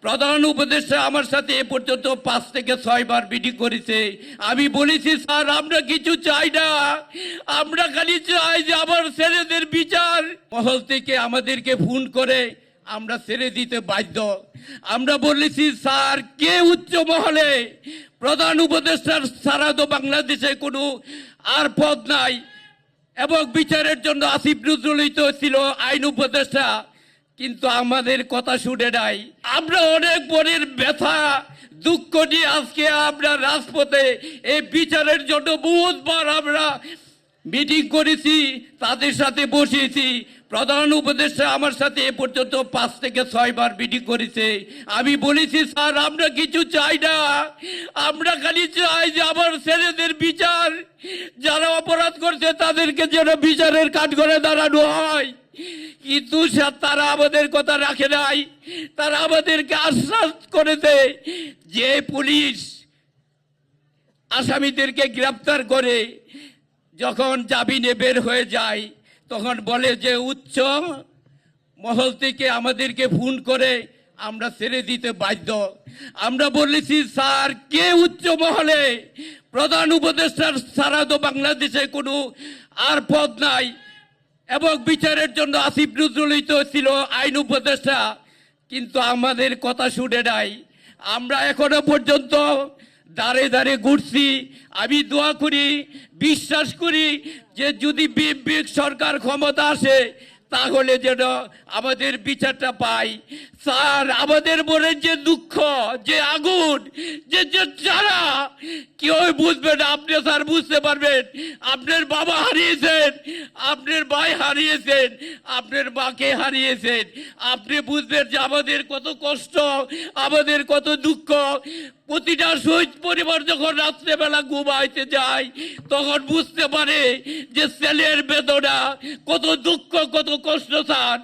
প্রধান উপদেষ্টা আমার সাথে এ পর্যন্ত 5 থেকে 6 বার মিটিং করেছে। আমি বলেছি, স্যার আমরা কিছু চাই না, আমরা খালি চাই যে আমার ছেলেদের বিচার। মহল থেকে আমাদেরকে ফোন করে আমরা ছেড়ে দিতে বাধ্য। আমরা বলেছি, স্যার কে উচ্চ মহলে প্রধান উপদেষ্টার ছাড়া তো বাংলাদেশে কোনো আর পদ নাই, এবং বিচারের জন্য আসিফ নজরুলই তো ছিল আইন উপদেষ্টা, কিন্তু আমাদের কথা শুনে নাই। আমরা অনেক মনের ব্যথা দুঃখ নিয়ে আজকে আমরা রাজপথে এই বিচারের জন্য বহুতবার আমরা মিটিং করেছি, তাদের সাথে বসিয়েছি। প্রধান উপদেষ্টা আমার সাথে এ পর্যন্ত 5 থেকে 6 বার মিটিং করেছে। আমি বলেছি, স্যার আমরা কিছু চাই না, আমরা খালি চাই যে আমার ছেলেদের বিচার, যারা অপরাধ করছে তাদেরকে যেন বিচারের কাঠগড়ায় দাঁড়ানো হয়। কিন্তু তারা আমাদের কথা রাখে নাই। তারা আমাদেরকে আশ্বাস করেছে যে পুলিশ আসামিদেরকে গ্রেপ্তার করে যখন জামিনে বের হয়ে যায় তখন বলে যে উচ্চ মহল থেকে আমাদেরকে ফোন করে আমরা ছেড়ে দিতে বাধ্য। আমরা বলেছি, স্যার কে উচ্চ মহলে প্রধান উপদেষ্টার ছাড়া তো বাংলাদেশে কোনো আর পদ নাই, এবং বিচারের জন্য আসিফ নজরুলই তো ছিল আইন উপদেষ্টা, কিন্তু আমাদের কথা শুনে নাই। আমরা এখনো পর্যন্ত দাঁড়ে দাঁড়ে ঘুরছি। আমি দোয়া করি, বিশ্বাস করি যে যদি বিএনপি সরকার ক্ষমতা আসে তাহলে যেন আমাদের বিচারটা পাই। স্যার আমাদের মনের যে দুঃখ, যে আগুন, যে যে যারা কেউ বুঝবে না, আপনি স্যার বুঝতে পারবেন। আপনার বাবা হারিয়েছেন, আপনার ভাই হারিয়েছেন, আপনার মাকে হারিয়েছেন, আপনি বুঝবেন যে আমাদের কত কষ্ট, আমাদের কত দুঃখ। প্রতিটা শহীদ পরিবার যখন রাত্রেবেলা ঘুমাইতে যায় তখন বুঝতে পারে যে ছেলের বেদনা, কত দুঃখ, কত কষ্ট স্যার।